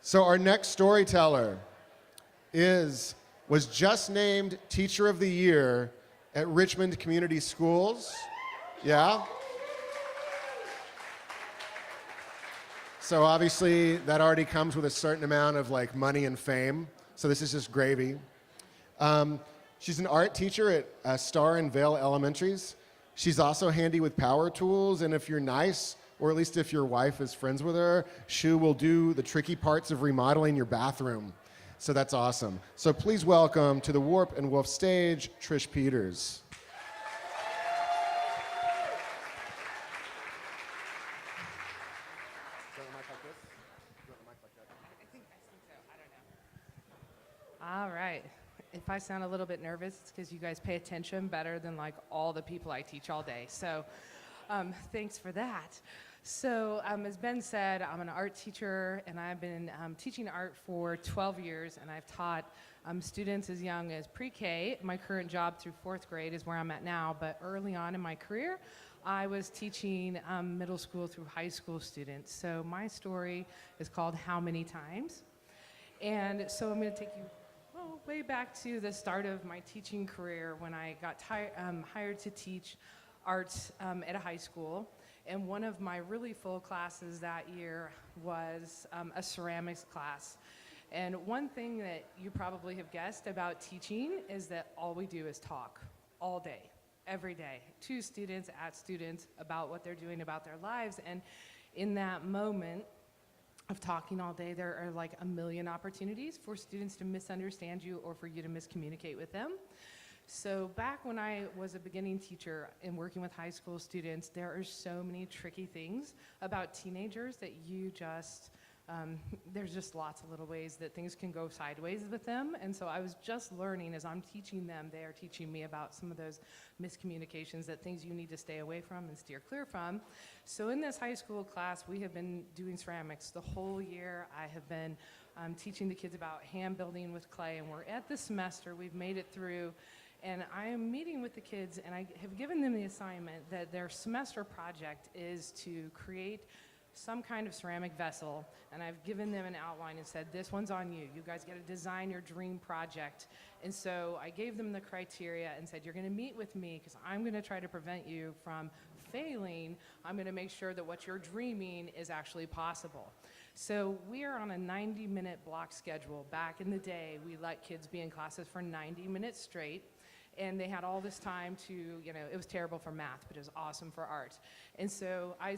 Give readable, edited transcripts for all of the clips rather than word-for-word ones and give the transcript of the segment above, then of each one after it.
So our next storyteller was just named Teacher of the Year at Richmond Community Schools. Yeah? So obviously that already comes with a certain amount of like money and fame. So this is just gravy. She's an art teacher at Star and Vale Elementaries. She's also handy with power tools, and if you're nice, or at least if your wife is friends with her, she will do the tricky parts of remodeling your bathroom. So that's awesome. So please welcome to the Warp and Woof stage, Trish Peters. All right. If I sound a little bit nervous, it's because you guys pay attention better than like all the people I teach all day. So thanks for that. So as Ben said, I'm an art teacher, and I've been teaching art for 12 years, and I've taught students as young as pre-K. My current job through 4th grade is where I'm at now, but early on in my career, I was teaching middle school through high school students. So my story is called How Many Times? And so I'm going to take you way back to the start of my teaching career when I got hired to teach art at a high school. And one of my really full classes that year was a ceramics class. And one thing that you probably have guessed about teaching is that all we do is talk all day, every day, to students, at students, about what they're doing, about their lives. And in that moment of talking all day, there are like a million opportunities for students to misunderstand you or for you to miscommunicate with them. So back when I was a beginning teacher and working with high school students, there are so many tricky things about teenagers that you just, there's just lots of little ways that things can go sideways with them. And so I was just learning as I'm teaching them, they are teaching me about some of those miscommunications, that things you need to stay away from and steer clear from. So in this high school class, we have been doing ceramics the whole year. I have been teaching the kids about hand building with clay, and we're at the semester, we've made it through. And I am meeting with the kids, and I have given them the assignment that their semester project is to create some kind of ceramic vessel, and I've given them an outline and said, this one's on you. You guys got to design your dream project. And so I gave them the criteria and said, you're going to meet with me because I'm going to try to prevent you from failing. I'm going to make sure that what you're dreaming is actually possible. So we are on a 90-minute block schedule. Back in the day, we let kids be in classes for 90 minutes straight. And they had all this time to, it was terrible for math, but it was awesome for art. And so I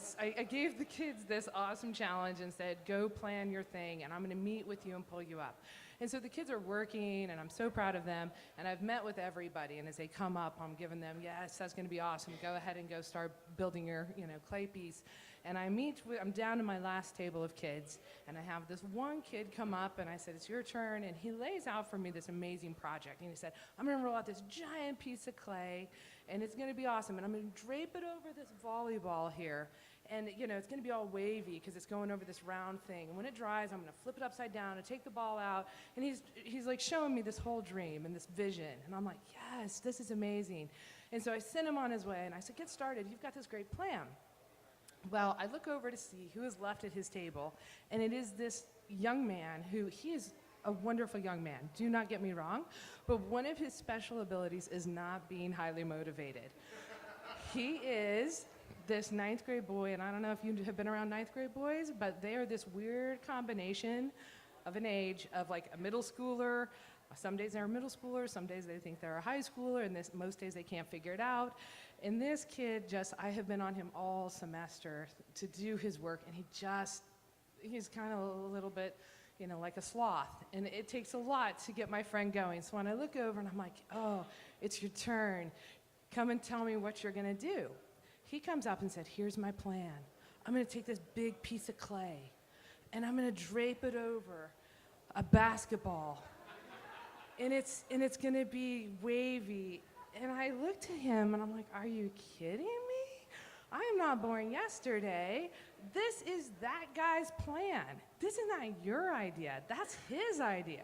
gave the kids this awesome challenge and said, go plan your thing, and I'm going to meet with you and pull you up. And so the kids are working, and I'm so proud of them. And I've met with everybody, and as they come up, I'm giving them, yes, that's going to be awesome. Go ahead and go start building your, clay piece. And I'm down to my last table of kids, and I have this one kid come up, and I said, it's your turn, and he lays out for me this amazing project. And he said, I'm going to roll out this giant piece of clay, and it's going to be awesome, and I'm going to drape it over this volleyball here, and it's going to be all wavy because it's going over this round thing. And when it dries, I'm going to flip it upside down and take the ball out, and he's like showing me this whole dream and this vision, and I'm like, yes, this is amazing. And so I sent him on his way, and I said, get started. You've got this great plan. Well, I look over to see who is left at his table, and it is this young man he is a wonderful young man, do not get me wrong, but one of his special abilities is not being highly motivated. He is this 9th grade boy, and I don't know if you have been around 9th grade boys, but they are this weird combination of an age of like a middle schooler. Some days they're a middle schooler, some days they think they're a high schooler, and most days they can't figure it out. And this kid I have been on him all semester to do his work, and he's kind of a little bit, like a sloth. And it takes a lot to get my friend going. So when I look over and I'm like, oh, it's your turn. Come and tell me what you're gonna do. He comes up and said, here's my plan. I'm gonna take this big piece of clay, and I'm gonna drape it over a basketball. And it's gonna be wavy. And I looked at him and I'm like, are you kidding me? I am not born yesterday. This is that guy's plan. This is not your idea. That's his idea.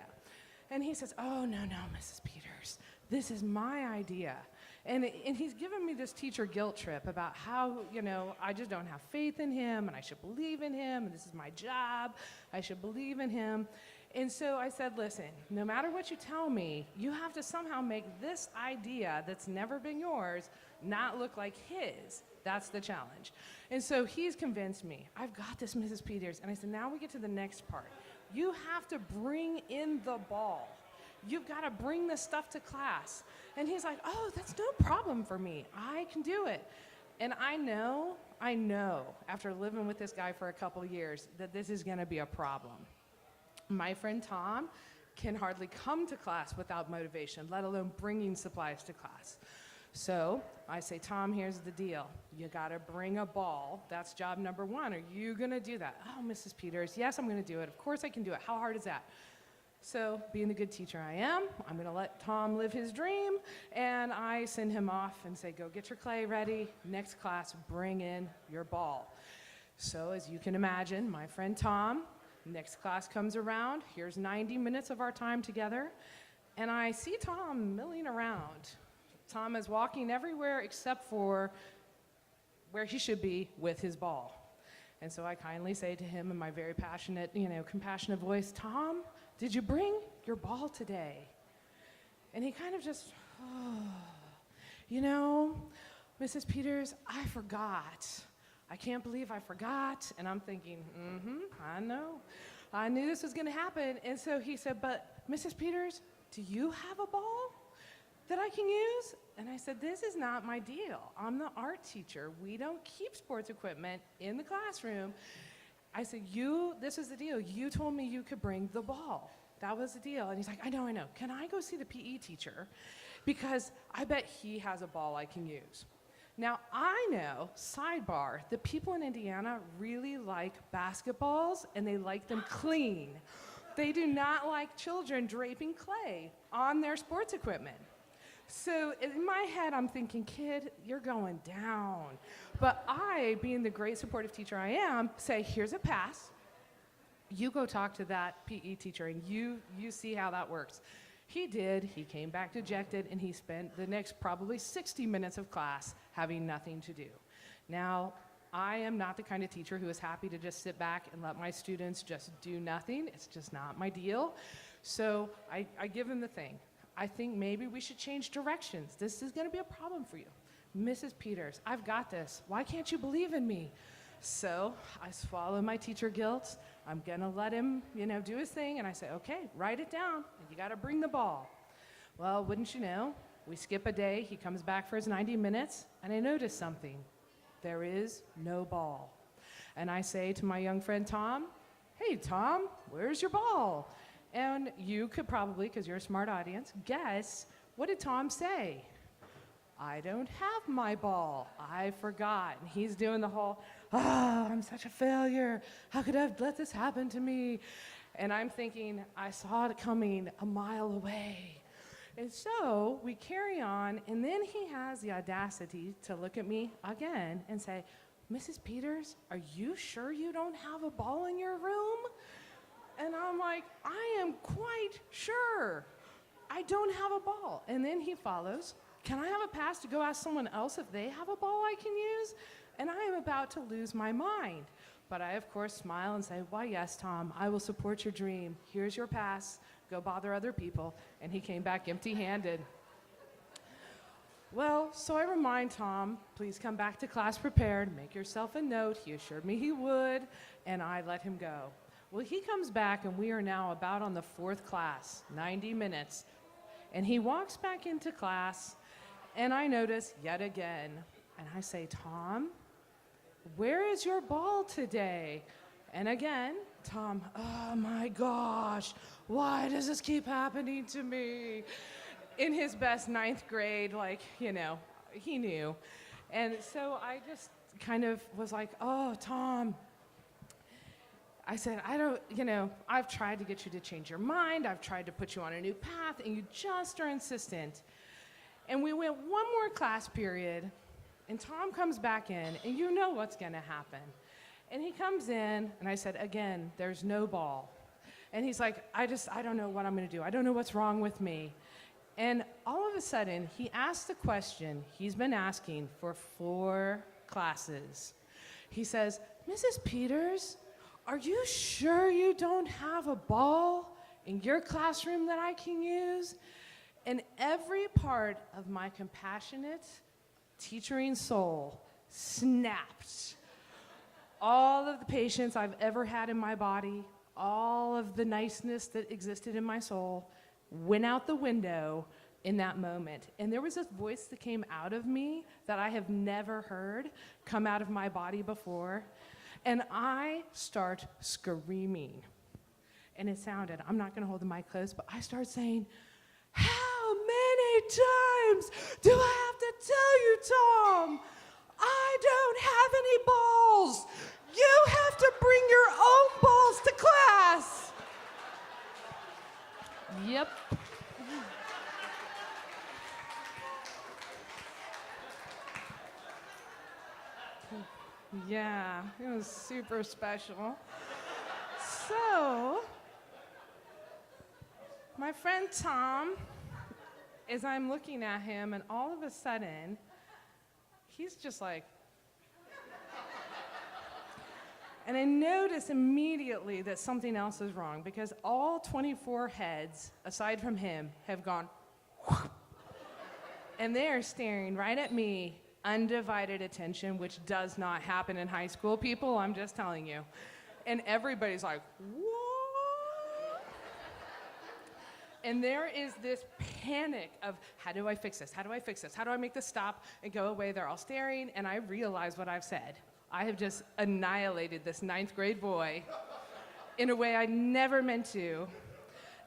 And he says, oh, no, Mrs. Peters. This is my idea. And he's given me this teacher guilt trip about how, I just don't have faith in him, and I should believe in him, and this is my job. I should believe in him. And so I said, listen, no matter what you tell me, you have to somehow make this idea that's never been yours not look like his. That's the challenge. And so he's convinced me, I've got this, Mrs. Peters. And I said, now we get to the next part. You have to bring in the ball. You've got to bring this stuff to class. And he's like, oh, that's no problem for me. I can do it. And I know, after living with this guy for a couple years, that this is going to be a problem. My friend Tom can hardly come to class without motivation, let alone bringing supplies to class. So I say, Tom, here's the deal. You got to bring a ball. That's job number one. Are you going to do that? Oh, Mrs. Peters, yes, I'm going to do it. Of course I can do it. How hard is that? So being the good teacher I am, I'm going to let Tom live his dream, and I send him off and say, go get your clay ready. Next class, bring in your ball. So as you can imagine, my friend Tom, next class comes around. Here's 90 minutes of our time together, and I see Tom milling around. Tom is walking everywhere except for where he should be with his ball. And so I kindly say to him in my very passionate, compassionate voice, Tom, did you bring your ball today? And he kind of just, Mrs. Peters, I forgot. I can't believe I forgot. And I'm thinking, I know. I knew this was going to happen. And so he said, but Mrs. Peters, do you have a ball that I can use? And I said, this is not my deal. I'm the art teacher. We don't keep sports equipment in the classroom. I said, this is the deal. You told me you could bring the ball. That was the deal. And he's like, I know. Can I go see the PE teacher? Because I bet he has a ball I can use. Now, I know, sidebar, the people in Indiana really like basketballs, and they like them clean. They do not like children draping clay on their sports equipment. So in my head, I'm thinking, kid, you're going down. But I, being the great supportive teacher I am, say, here's a pass. You go talk to that PE teacher, and you see how that works. He did. He came back dejected, and he spent the next probably 60 minutes of class having nothing to do. Now, I am not the kind of teacher who is happy to just sit back and let my students just do nothing. It's just not my deal. So I give him the thing. I think maybe we should change directions. This is going to be a problem for you. Mrs. Peters, I've got this. Why can't you believe in me? So I swallow my teacher guilt. I'm going to let him, do his thing. And I say, okay, write it down. And you got to bring the ball. Well, wouldn't you know, we skip a day. He comes back for his 90 minutes, and I notice something. There is no ball. And I say to my young friend Tom, hey, Tom, where's your ball? And you could probably, because you're a smart audience, guess, what did Tom say? I don't have my ball. I forgot. And he's doing the whole, I'm such a failure. How could I have let this happen to me? And I'm thinking, I saw it coming a mile away. And so we carry on, and then he has the audacity to look at me again and say, Mrs. Peters, are you sure you don't have a ball in your room? And I'm like, I am quite sure I don't have a ball. And then he follows, can I have a pass to go ask someone else if they have a ball I can use? And I am about to lose my mind. But I, of course, smile and say, why, yes, Tom, I will support your dream. Here's your pass. Go bother other people. And he came back empty-handed. Well, so I remind Tom, please come back to class prepared. Make yourself a note. He assured me he would, and I let him go. Well, he comes back, and we are now about on the fourth class, 90 minutes. And he walks back into class, and I notice yet again. And I say, Tom, where is your ball today? And again, Tom, oh my gosh, why does this keep happening to me? In his best ninth grade, he knew. And so I just kind of was like, oh, Tom. I said, I've tried to get you to change your mind. I've tried to put you on a new path, and you just are insistent. And we went one more class period, and Tom comes back in, and you know what's going to happen. And he comes in, and I said, again, there's no ball. And he's like, I don't know what I'm going to do. I don't know what's wrong with me. And all of a sudden, he asked the question he's been asking for 4 classes. He says, Mrs. Peters, are you sure you don't have a ball in your classroom that I can use? And every part of my compassionate, teachering soul snapped. All of the patience I've ever had in my body, all of the niceness that existed in my soul, went out the window in that moment. And there was this voice that came out of me that I have never heard come out of my body before. And I start screaming. And it sounded, I'm not gonna hold the mic close, but I start saying, how many times do I have to tell you, Tom? I don't have any balls. You have to bring your own balls to class. Yep. Yeah, it was super special. So, my friend Tom, as I'm looking at him, and all of a sudden, he's just like, and I notice immediately that something else is wrong because all 24 heads, aside from him, have gone, and they are staring right at me, undivided attention, which does not happen in high school, people, I'm just telling you. And everybody's like, what? And there is this panic of, how do I fix this? How do I fix this? How do I make this stop and go away? They're all staring, and I realize what I've said. I have just annihilated this 9th grade boy in a way I never meant to.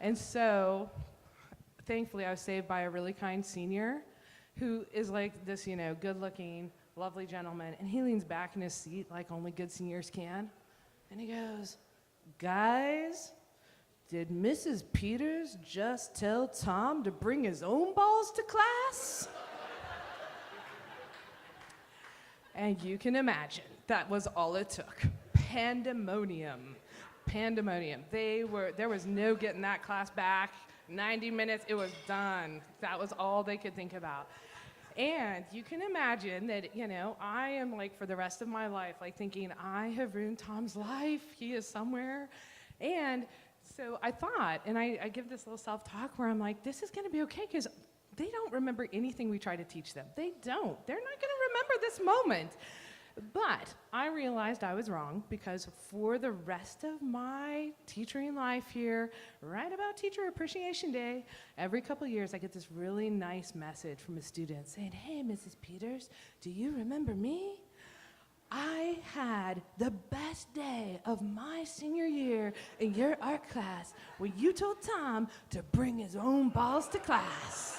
And so, thankfully, I was saved by a really kind senior who is like this, good-looking, lovely gentleman. And he leans back in his seat like only good seniors can. And he goes, guys, did Mrs. Peters just tell Tom to bring his own balls to class? And you can imagine, that was all it took. Pandemonium. Pandemonium. There was no getting that class back. 90 minutes, it was done. That was all they could think about. And you can imagine that, I am like for the rest of my life, like thinking, I have ruined Tom's life. He is somewhere. And so I thought, and I give this little self-talk where I'm like, this is gonna be okay, because they don't remember anything we try to teach them. They don't. They're not gonna remember this moment. But I realized I was wrong, because for the rest of my teaching life here, right about Teacher Appreciation Day, every couple of years I get this really nice message from a student saying, hey, Mrs. Peters, do you remember me? I had the best day of my senior year in your art class where you told Tom to bring his own balls to class.